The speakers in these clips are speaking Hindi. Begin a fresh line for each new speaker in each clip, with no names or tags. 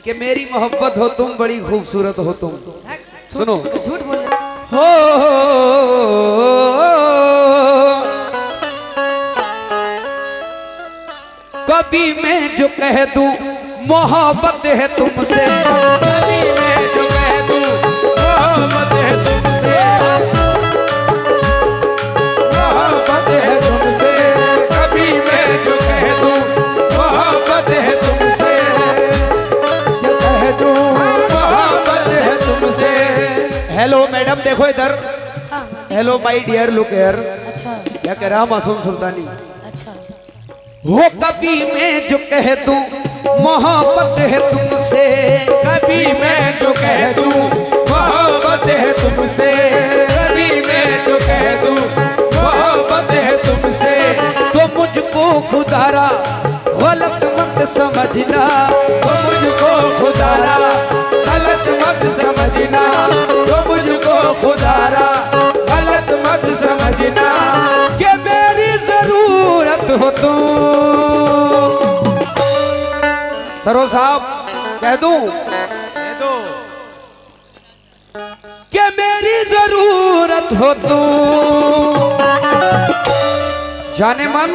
कि मेरी मोहब्बत हो तुम, बड़ी खूबसूरत हो तुम। सुनो,
झूठ बोल रहे
हो कभी मैं जो कह दूं मोहब्बत है तुमसे,
कभी मैं जो कह दूं मोहब्बत है तुमसे, मोहब्बत है तुमसे। कभी मैं जो कह दूं मोहब्बत है तुमसे, जो कह दूं मोहब्बत है तुमसे।
हेलो मैडम, देखो इधर। Hello my dear, look here.
अच्छा
क्या कह रहा मासूम सुल्तानी?
अच्छा
वो कभी मैं जो कह दूं मोहब्बत है तुमसे,
कभी मैं जो कह दूं मोहब्बत है तुमसे, कभी मैं जो कह दूं मोहब्बत है तुमसे।
तो मुझको खुदारा गलत मत समझना,
तो मुझको खुदारा गलत मत समझना, तो मुझको खुदारा गलत मत समझना।
कि मेरी जरूरत हो तुम। सरो साहब कह दूं
कह दो
कि मेरी जरूरत हो तुम, जाने मन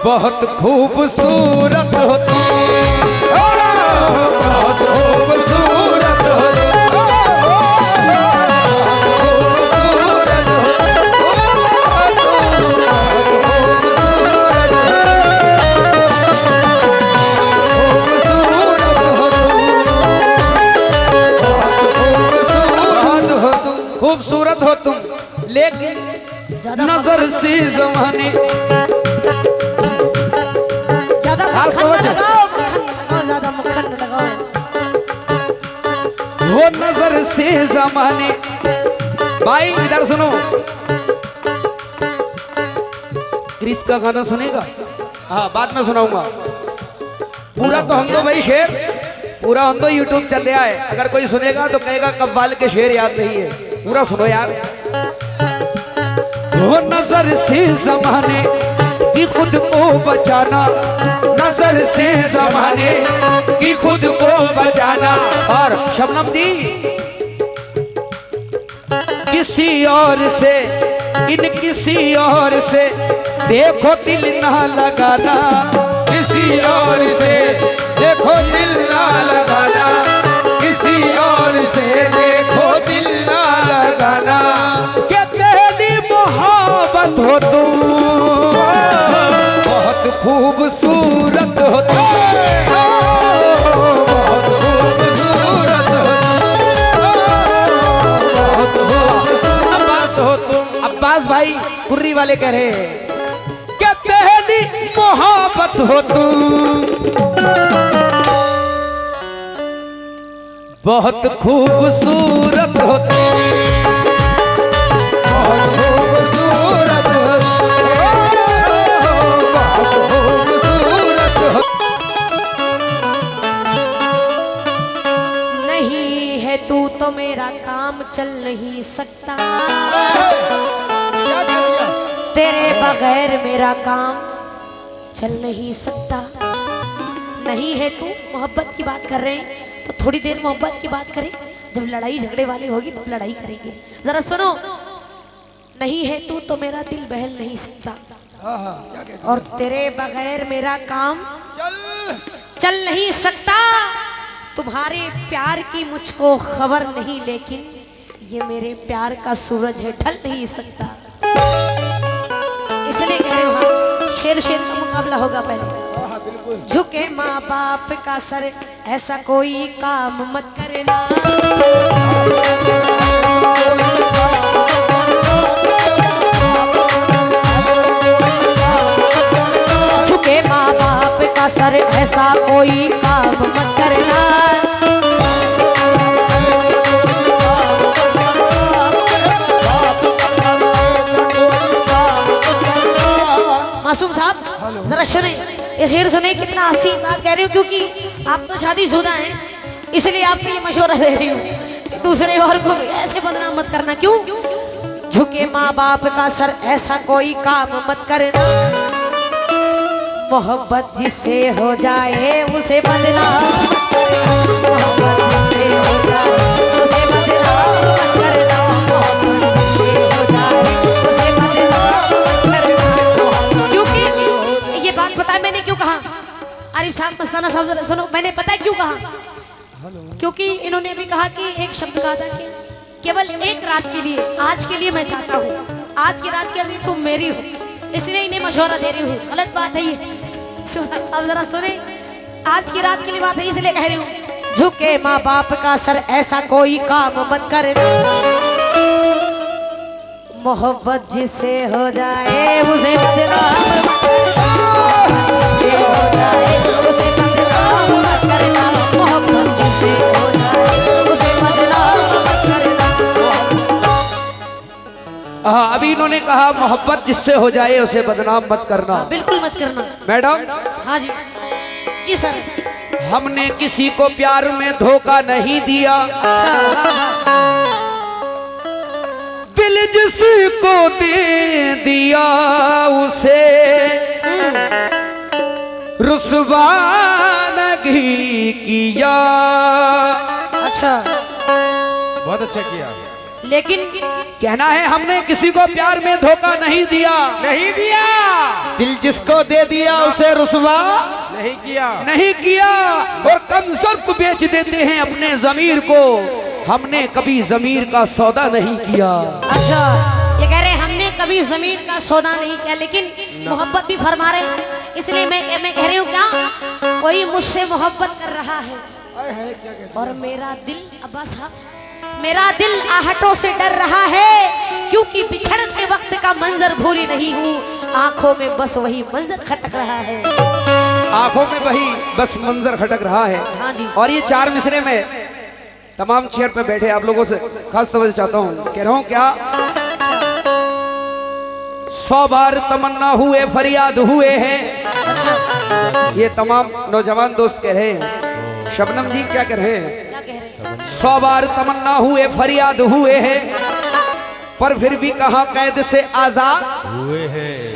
बहुत खूबसूरत हो तुम,
बहुत खूबसूरत हो तुम, खूबसूरत हो
खूबसूरत हो तुम, लेकिन नजर से जमाने
ज्यादा
खास
मक्खन न
तवज्जो।
लगाओ, मक्खन न लगाओ, ज्यादा मक्खन न लगाओ।
वो नजर से जमाने। भाई इधर सुनो, क्रिस का गाना सुनेगा? हाँ, बाद में सुनाऊंगा। पूरा तो हम तो भाई शेर, पूरा हम तो यूट्यूब चल रहा है। अगर कोई सुनेगा तो कहेगा कव्वाल के शेर याद नहीं है। पूरा सुनो यार। वो नजर से जमाने की खुद को बचाना, नजर से जमाने
कि खुद को बचाना।
और शबनम दी किसी और से, इन किसी और से देखो दिल ना लगाना,
किसी और से देखो दिल ना लगाना, किसी और से देखो दिल ना लगाना।
कि तेरी मोहब्बत हो तुम, बहुत खूबसूरत हो तुम,
बहुत खूबसूरत हो तुम, बहुत खूबसूरत हो तुम।
अब्बास भाई कुर्री वाले कह रहे हैं कि तेरी मोहब्बत हो तुम, बहुत खूबसूरत हो तुम,
बहुत खूबसूरत हो तुम, बहुत खूबसूरत हो।
नहीं है तू तो मेरा काम चल नहीं सकता, तेरे बगैर मेरा काम चल नहीं सकता। नहीं है तू, मोहब्बत की बात कर रहे हैं तो थोड़ी देर मोहब्बत की बात करें। जब लड़ाई झगड़े वाली होगी तो लड़ाई करेंगे। जरा सुनो, नहीं है तू तो मेरा दिल बहल नहीं सकता, और तेरे बगैर मेरा काम चल नहीं सकता। तुम्हारे प्यार की मुझको खबर नहीं, लेकिन ये मेरे प्यार का सूरज है, ढल नहीं सकता। इसलिए कह रहे हो, हाँ, शेर शेर का मुकाबला होगा पहले। झुके माँ बाप का सर, ऐसा कोई काम मत करना। झुके माँ बाप का सर, ऐसा कोई काम मत करना। मासूम साहब जरा सुने, ये शेर सुने, कितना हंसी बात कह रही हूँ, क्योंकि आप तो शादीशुदा हैं, इसलिए आपको ये मशवरा दे रही हूँ। दूसरे और को ऐसे बदनाम मत करना। क्यों? झुके माँ बाप का सर, ऐसा कोई काम मत करना। मोहब्बत जिससे हो जाए उसे बदनाम साहब मस्ताना साहब जरा सुनो, मैंने पता है क्यों कहा, क्योंकि इन्होंने भी कहा कि एक शब्द कहा था कि केवल एक रात के लिए, आज के लिए मैं चाहता हूँ, आज की रात के लिए तुम मेरी हो, इसलिए इन्हें मशवरा दे रही हूँ। गलत बात है ये, साहब जरा सुने, आज की रात के लिए बात है इसलिए कह रही हूँ। झुके माँ बाप का सर ऐसा कोई काम मत करना, मोहब्बत जिससे हो जाए उसे बदनाम मत करना, ये हो जाए उसे बदनाम मत करना, मोहब्बत जिससे हो जाए उसे बदनाम मत करना।
हाँ, अभी इन्होंने कहा मोहब्बत जिससे हो जाए उसे बदनाम मत करना।
बिल्कुल मत करना
मैडम,
हाँ जी जी सर।
हमने किसी को प्यार में धोखा नहीं दिया,
अच्छा
दिल जिसको दे दिया उसे रुसवा नहीं किया।
अच्छा,
बहुत अच्छा किया।
लेकिन
कहना है हमने किसी को प्यार में धोखा नहीं दिया,
नहीं दिया,
दिल जिसको दे दिया उसे रुसवा
नहीं किया,
नहीं किया, और कम सर्फ बेच देते हैं अपने जमीर को, हमने कभी जमीर का सौदा नहीं किया।
अच्छा, ये कह रहे हैं हमने कभी जमीन का सौदा नहीं किया, लेकिन मोहब्बत भी फरमा रहे हैं, इसलिए मैं कह रही हूँ क्या कोई मुझसे मोहब्बत कर रहा है और मेरा दिल, अब्बास साहब मेरा दिल आहटों से डर रहा है, क्योंकि बिछड़ते वक्त का मंजर भूली नहीं हूँ, आंखों में बस वही मंजर खटक रहा है,
आंखों में वही बस मंजर खटक रहा है।
हाँ जी।
और ये चार मिसरे में तमाम चेयर पे बैठे आप लोगों से खास तवज्जो चाहता हूँ, कह रहा हूँ क्या 100 बार तमन्ना हुए फरियाद हुए हैं, ये तमाम नौजवान दोस्त कह रहे हैं। शबनम जी क्या कह रहे हैं?
क्या कह रहे हैं?
100 बार तमन्ना हुए फरियाद हुए हैं, पर फिर भी कहाँ कैद से आजाद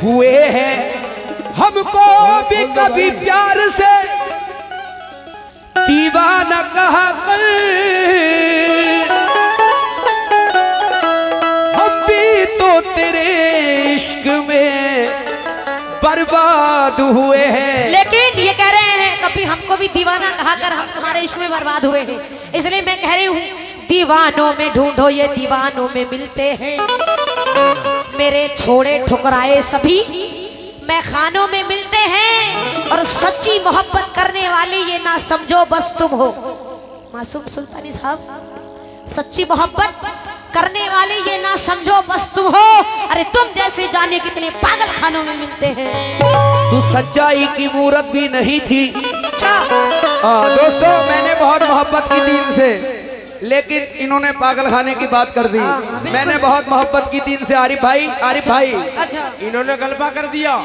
हुए हैं। हमको भी कभी प्यार से दीवाना कहा कर, हम भी तो तेरे इश्क में बर्बाद हुए हैं।
लेकिन ये कह रहे हैं कभी हमको भी दीवाना कहा कर, हम तुम्हारे इश्क में बर्बाद हुए हैं, इसलिए मैं कह रही हूँ दीवानों में ढूंढो ये दीवानों में मिलते हैं, मेरे छोड़े ठुकराए सभी मैं खानों में मिलते हैं, और सच्ची मोहब्बत करने वाले ये ना समझो बस तुम हो। मासूम सुल्तानी साहब, सच्ची मोहब्बत करने वाले ये ना समझो बस तुम हो, अरे तुम जैसे जाने कितने पागल खानों में मिलते हैं।
तू सच्चाई की मूरत भी नहीं थी।
अच्छा
दोस्तों, मैंने बहुत मोहब्बत की थी इनसे, लेकिन इन्होंने पागल खाने की बात कर दी। मैंने बहुत मोहब्बत की थी इनसे। आरिफ भाई, आरिफ भाई,
अच्छा,
इन्होंने गलबा कर दिया।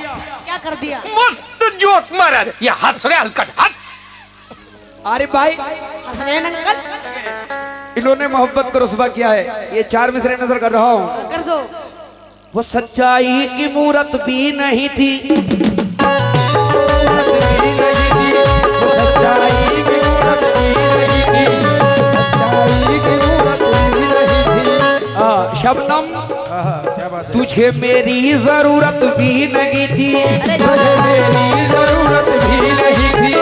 क्या कर दिया?
मस्त जोक मारा रे, ये हंस रहे हलकट हंस।
आरिफ भाई,
हसनैन अंकल
इन्होंने मोहब्बत को रुस्वा किया है। ये चार मिसरे नजर कर रहा हूँ।
कर दो।
वो सच्चाई की मूरत भी नहीं थी, शबनम
क्या बात है?
तुझे मेरी जरूरत भी नहीं थी,
तुझे मेरी जरूरत भी नहीं थी,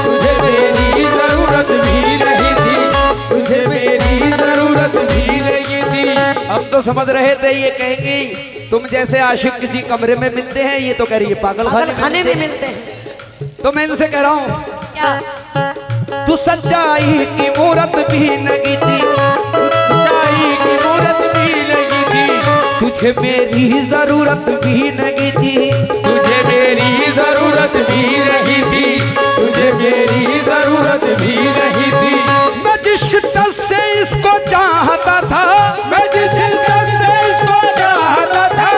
तुझे मेरी जरूरत भी नहीं थी, तुझे मेरी जरूरत भी नहीं थी।
हम तो समझ रहे थे ये कहेंगे तुम जैसे आशिक किसी कमरे में मिलते हैं, ये तो कह रही है पागल
खाने में मिलते हैं।
तो मैं इनसे कह रहा हूँ
क्या?
तू सच्चाई की मूरत भी नहीं थी,
सच्चाई की मूरत भी नहीं थी,
तुझे मेरी जरूरत भी नहीं थी,
तुझे मेरी जरूरत भी नहीं थी, तुझे मेरी जरूरत भी नहीं थी।
मैं जिस शिद्दत से इसको चाहता था,
मैं जिस शिद्दत से इसको चाहता था,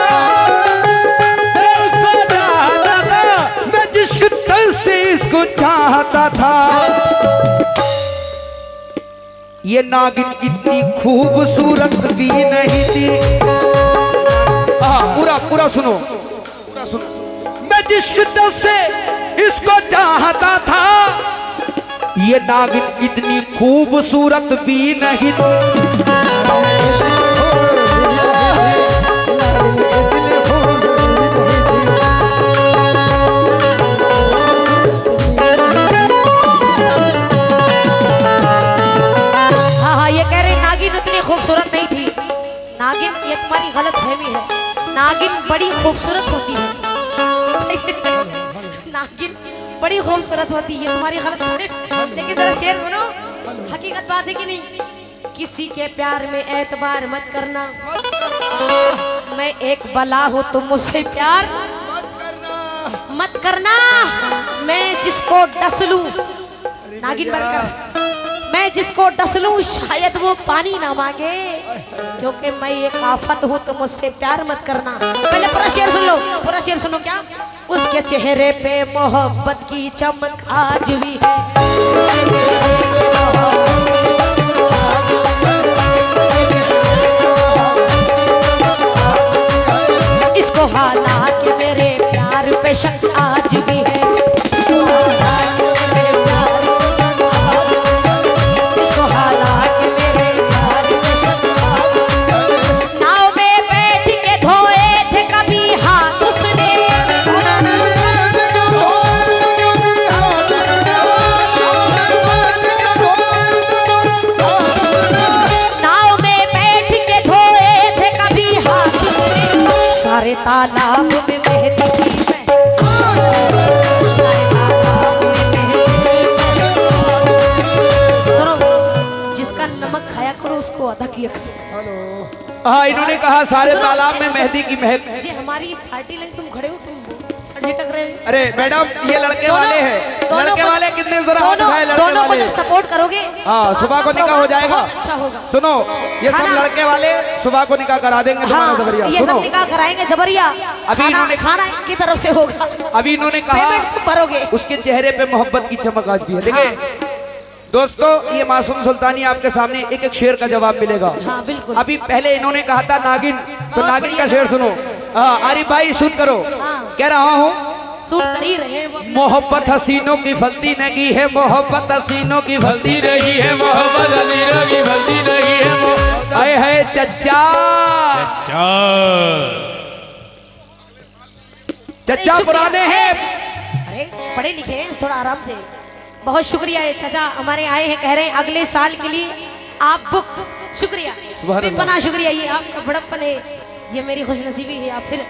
मैं जिस शिद्दत से इसको चाहता था, ये नागिन इतनी खूबसूरत भी नहीं थी। पूरा पूरा सुनो, पूरा सुनो। मैं जिस शिद्दत से इसको चाहता था, ये नागिन इतनी खूबसूरत भी नहीं थी।
नागिन बड़ी खूबसूरत होती है। नागिन बड़ी खूबसूरत होती है, तुम्हारी गलत है। लेकिन जरा शेर सुनो, हकीकत बात है कि नहीं? किसी के प्यार में एतबार मत करना, मैं एक बला हूँ, तुम मुझसे प्यार मत करना। मैं जिसको डस लूं, नागिन बनकर मैं जिसको डस लूं, शायद वो पानी ना मांगे, क्योंकि मैं एक आफत हूँ, तो मुझसे प्यार मत करना। पहले पूरा शेर सुन लो, पूरा शेर सुनो। क्या? उसके चेहरे पे मोहब्बत की चमक आज भी है। इसको हालांकि मेरे प्यार पे शक आज भी है। तालाब में मेहंदी सुनो, जिसका नमक खाया करो उसको अदा किया करो।
हाँ, इन्होंने कहा सारे तालाब में मेहंदी की महक।
जी हमारी पार्टी लाइन तुम खड़े हो, तुम सर झटक रहे हो।
अरे मैडम, ये लड़के वाले हैं, लड़के वाले कितने जरा हाथ उठाए, लड़के
दोनों को
वाले।
जब सपोर्ट करोगे,
हाँ, सुबह को निकाह हो जाएगा।
अच्छा होगा।
सुनो, ये सब लड़के वाले सुबह को निकाह करा देंगे तुम्हारा जबरिया।
ये
सुनो,
सब निकाह कराएंगे जबरिया।
अभी इन्होंने
खाना इनकी तरफ से होगा,
अभी इन्होंने कहा
पेमेंट तुम भरोगे।
उसके चेहरे पे मोहब्बत की चमक आज भी है। देखिए दोस्तों, ये मासूम सुल्तानी आपके सामने एक एक शेर का जवाब मिलेगा।
हाँ बिल्कुल।
अभी पहले इन्होंने कहा था नागिन, तो
बहुत
नागिन का
बढ़िया।
शेर सुनो। हाँ, आरिफ भाई सुन करो, कह रहा हूँ।
सूट कर ही रहे हैं वो।
मोहब्बत हसीनों की फलती नहीं है, मोहब्बत हसीनों की फलती
नहीं है मोहब्बत, हसीनों की फलती नहीं है।
आए है चचा, चचा पुराने हैं।
अरे पढ़े लिखे हैं, थोड़ा आराम से। बहुत शुक्रिया है चाचा, हमारे आए हैं, कह रहे हैं अगले साल के लिए आप बुक। शुक्रिया, बना शुक्रिया, ये आपका बड़प्पन है, ये मेरी खुशनसीबी है। आप फिर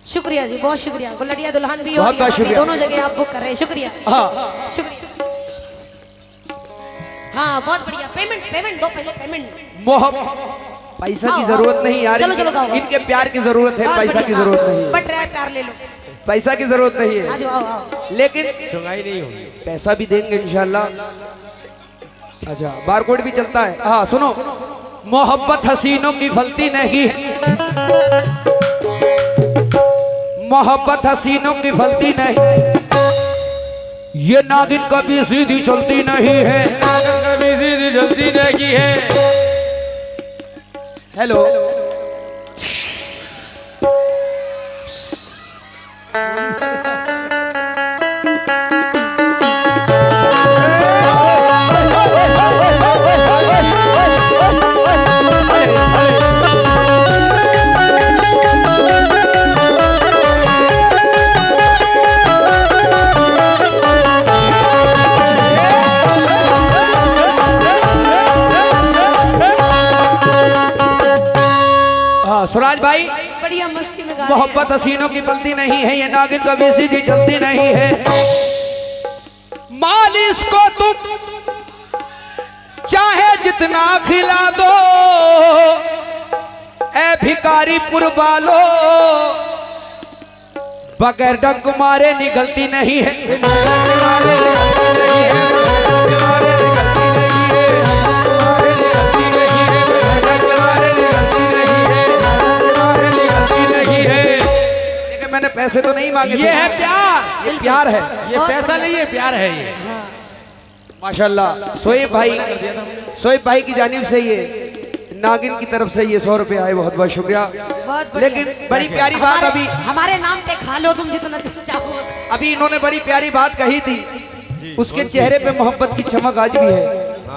शुक्रिया जी, बहुत शुक्रिया। गुलड़िया दुल्हन भी
बहुत बहुत शुक्रिया।
दोनों जगह आप बुक कर रहे हैं, शुक्रिया।
हाँ
शुक्रिया। हाँ बहुत बढ़िया। पेमेंट दो पहले, पेमेंट।
पैसा की जरूरत नहीं यार,
चलो चलो गाओ।
इनके प्यार की जरूरत है, पैसा की जरूरत नहीं है।
बट प्यार ले लो,
पैसा की जरूरत नहीं है,
आज आओ आओ।
लेकिन
सुनाई नहीं होगी।
पैसा भी देंगे इंशाल्लाह। अच्छा, बारकोड भी चलता है। हाँ सुनो, मोहब्बत हसीनों की फलती नहीं है, मोहब्बत हसीनों की फलती नहीं, ये नागिन कभी सीधी चलती नहीं है,
कभी सीधी जल्दी नहीं है।
हेलो, सुराज भाई,
बढ़िया मस्ती में गा रहे हैं।
मोहब्बत हसीनों की फलती नहीं है, ये नागिन कभी सीधी चलती नहीं है, मालिश को तुम चाहे जितना खिला दो, ए भिकारी पुरबालो, बगैर डंक मारे निकलती नहीं है। मैंने पैसे तो नहीं मांगे,
ये है प्यार,
ये प्यार है,
ये पैसा नहीं है, प्यार है ये।
माशाल्लाह। सोएब भाई की जानिब से ये नागिन की तरफ से ये 100 रुपए आए, बहुत बहुत शुक्रिया।
बहुत बढ़िया।
लेकिन बड़ी प्यारी बात अभी
हमारे नाम पे खा लो तुम जितना चाहो।
अभी इन्होंने बड़ी प्यारी बात कही थी, उसके चेहरे पे मोहब्बत की चमक आज भी है,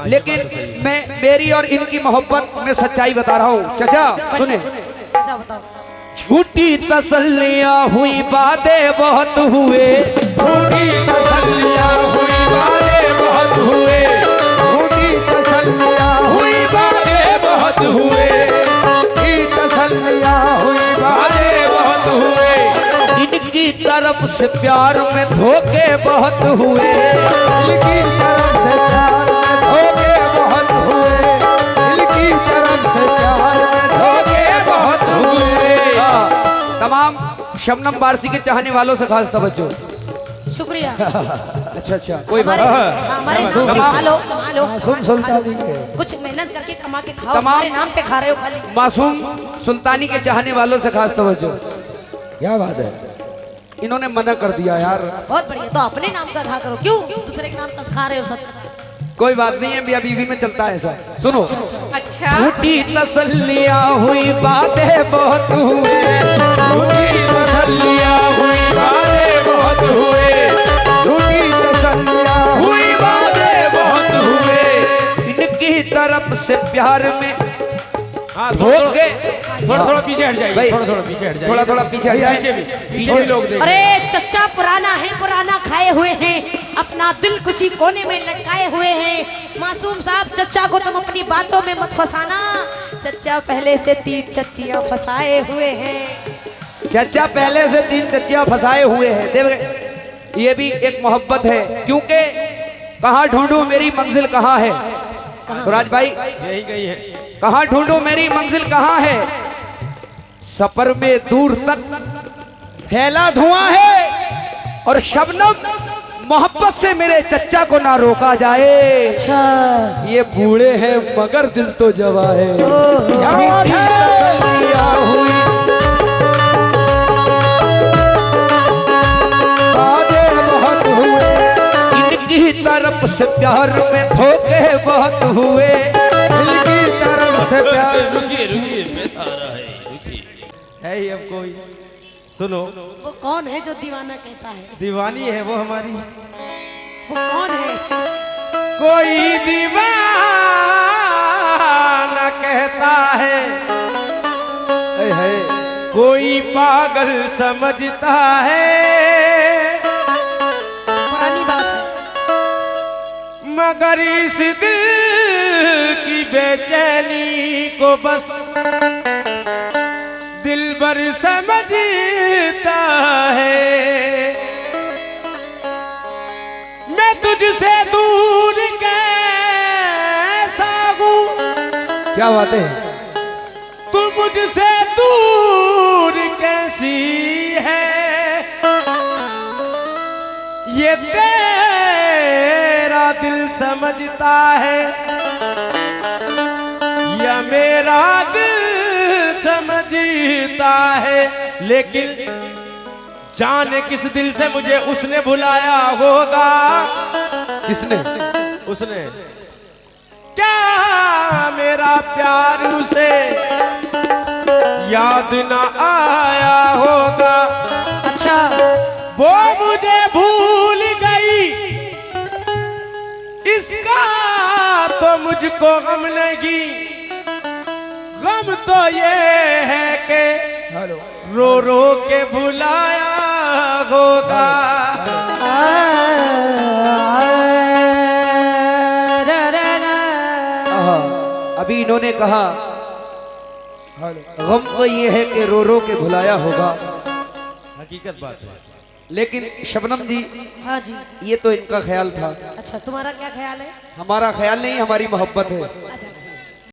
लेकिन मैं मेरी और इनकी मोहब्बत में सच्चाई बता रहा हूँ। चाचा सुने,
अच्छा बताओ।
झूठी तसल्लियां हुई, बातें बहुत हुए,
झूठी तसल्लियां हुई, बातें बहुत हुए, झूठी तसल्लियां हुई, बातें बहुत हुए,
से प्यार में धोखे बहुत हुए,
दिल की तरफ से प्यार में धोखे बहुत हुए, दिल की तरफ से प्यार में धोखे बहुत हुए।
तमाम शबनम बारसी के चाहने वालों से खास तवज्जो।
शुक्रिया।
अच्छा कोई बात
हमारे नाम पे खा लो, कमा लो।
मासूम सुल्तानी के
कुछ मेहनत करके कमा के खाओ,
तमाम-
हमारे नाम पे खा रहे हो खाली।
मासूम सुल्तानी के चाहने वालों से खास तवज्जो।
क्या बात है?
इन्होंने मना कर दिया यार।
बहुत बढ़िया, तो अपने नाम का खा करो, क्यों दूसरे के नाम का खा रहे हो सब?
कोई बात नहीं है, मियां बीवी में चलता है ऐसा। सुनो,
अच्छा,
झूठी तसल्लियां हुई बातें बहुत हुए,
झूठी तसल्लियां हुई बातें बहुत हुए, झूठी तसल्लियां हुई बातें बहुत हुए।
इनकी तरफ से प्यार में
हाँ,
धोखे।
थोड़ा पीछे हट जाइए,
भाई,
थोड़ा पीछे हट जाइए,
थोड़ा पीछे हट जाइए।
पीछे भी लोग देख।
अरे चचा पुराना है, पुराना खाए हुए हैं, अपना दिल किसी कोने में लटकाए हुए हैं। मासूम साहब, चचा को तुम अपनी बातों में मत फंसाना, चचा पहले से 3 चच्चियां फंसाए हुए हैं।
चचा पहले से 3 चच्चियां फंसाए हुए हैं। देख, ये भी एक मोहब्बत है, क्योंकि कहाँ ढूंढूं मेरी मंजिल कहाँ है। सुराज भाई,
यही गई है।
कहाँ ढूंढूं मेरी मंजिल कहाँ है, सफर में दूर तक फैला धुआं है, और शबनम मोहब्बत से मेरे चच्चा को ना रोका जाए।
अच्छा,
ये बूढ़े हैं मगर दिल तो जवा है।
क्या बात है?
तसल्लियां हुई
बातें बहुत हुए,
इनकी तरफ से प्यार में धोखे बहुत हुए,
दिल की तरफ से प्यार।
रुकिए रुकिए, पैसा आ रहा है, रुकिए।
है ही अब कोई। सुनो,
वो कौन है जो दीवाना कहता है?
दीवानी है वो हमारी।
वो कौन है?
कोई दीवाना कहता है, कोई पागल समझता है,
पुरानी बात है।
मगर इस दिल की बेचैनी को बस दिलबर समझता है। मैं तुझसे दूर कैसा हूँ,
क्या बात है।
तू मुझसे दूर कैसी है, ये तेरा दिल समझता है या मेरा दिल समझता है। लेकिन जाने किस दिल से मुझे उसने बुलाया होगा।
किसने?
उसने क्या मेरा प्यार उसे याद ना आया होगा।
अच्छा,
वो मुझे भूल गई, इसका तो मुझको गम नहीं। गम तो ये है कि रो रो के भुलाया होगा।
अभी इन्होंने कहा गम तो ये है कि रो रो के भुलाया होगा,
हकीकत बात है।
लेकिन शबनम जी,
हाँ जी।
ये तो इनका ख्याल था।
अच्छा, तुम्हारा क्या ख्याल है?
हमारा ख्याल नहीं, हमारी मोहब्बत है।
अच्छा,